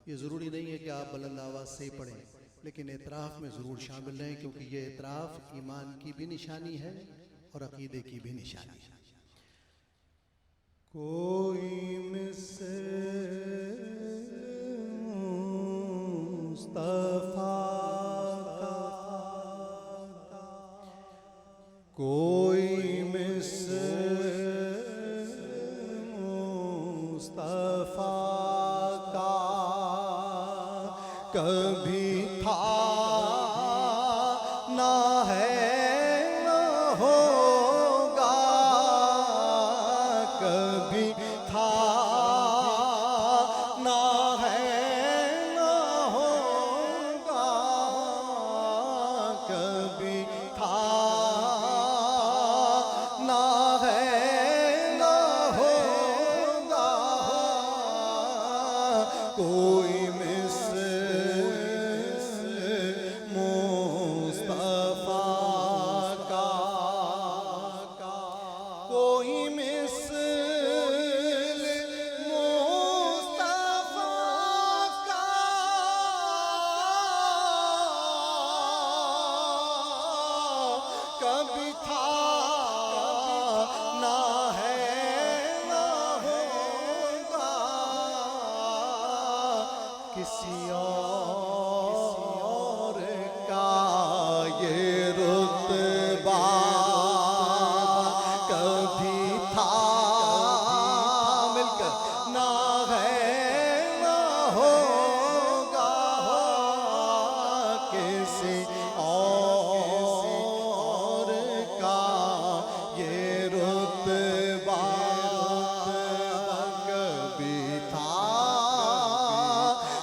یہ ضروری نہیں ہے کہ آپ بلند آواز سے ہی پڑھیں، لیکن اعتراف میں ضرور شامل رہیں، کیونکہ یہ اعتراف ایمان کی بھی نشانی ہے اور عقیدے کی بھی نشانی ہے۔ کوئی مثل مصطفیٰ کا، کوئی مثل مصطفیٰ کا کبھی تھا نہ ہے نہ ہوگا، کبھی تھا نہ ہے نہ ہوگا، کبھی تھا نہ ہے نہ ہوگا، کوئی مثل مصطفیٰ کا، کوئی مثل مصطفیٰ کا کبھی تھا نہ ہے نہ ہوگا، کسی اور کا یہ رتبہ کبھی تھا، مل کر نہ ہے نہ ہوگا، کسی اور کا یہ رتبہ کبھی تھا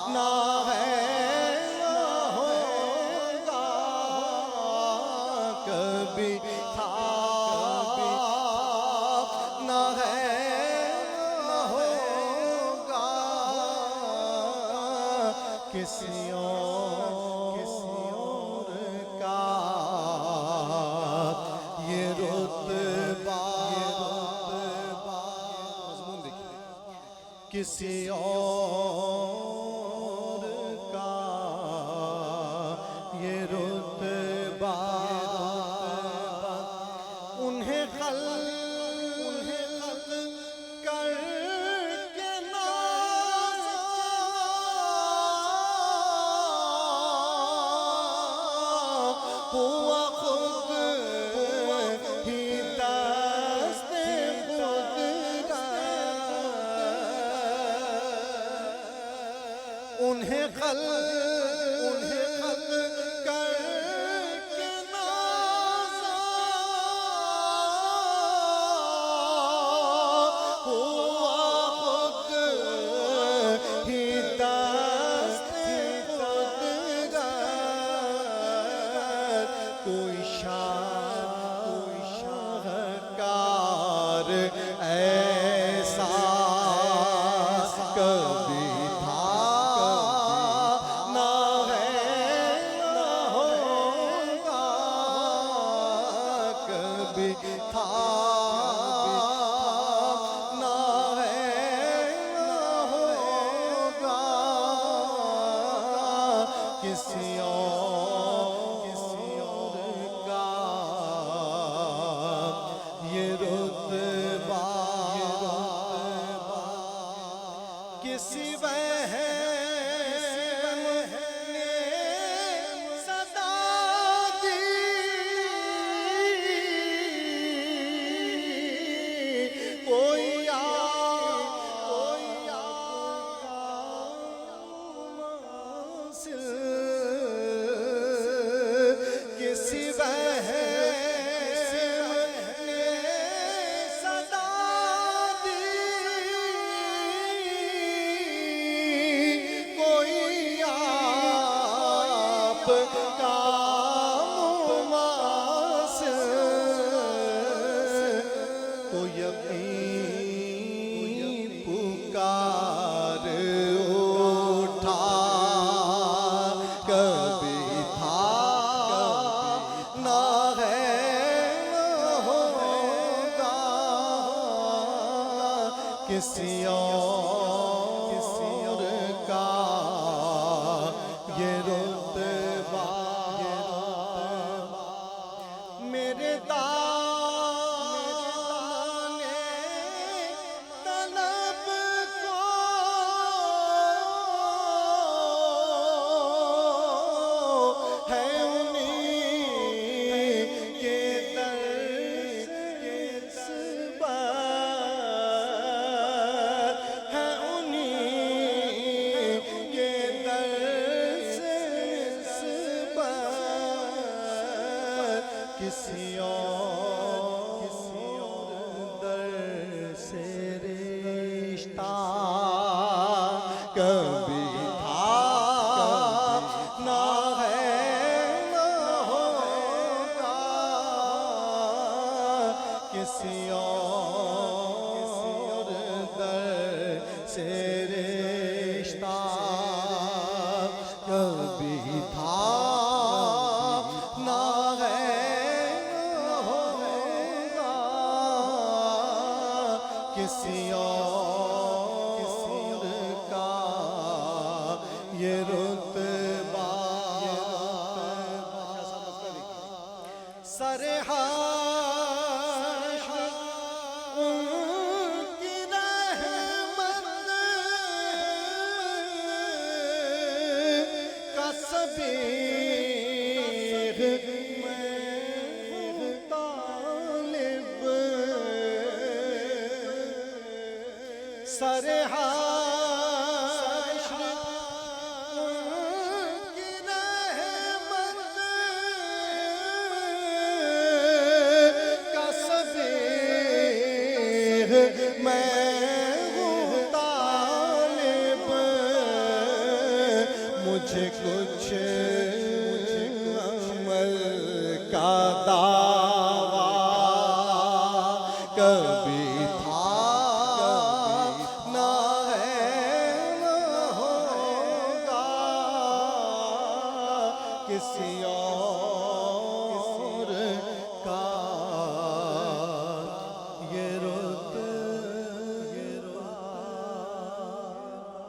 نہ ہے نہ ہوگا، کبھی تھا نہ ہے نہ ہوگا، کسی اور کا یہ رتبہ، مضمون دیکھیے، کسی اور کا یہ رتبہ، انہیں خلق کر کے نازا، ہوا خود ہی دست قدرت، انہیں خلق کر کے نازا، ہوا خود ہی دست قدرت، کوئی شاہکار ایسا کبھی تھا نہ ہے نہ ہوگا، کبھی تھا نہ ہے نہ ہوگا، کسی اور کا یہ رتبہ، کسی وہم نے صدا دی، کوئی کسی وہم نے صدا دی، کوئی آپ کا مماثل، تو یقین پکار اٹھا، کبھی تھا نہ ہے نہ ہوگا، کسی اور کا یہ رتبہ سرحاش ان کی رحمت کا سبیغ میں ہوں طالب سرحاش میں ہوں طالب مجھے کچھ عمل کا دعویٰ کبھی تھا نہ ہے نہ ہوگا کسی اور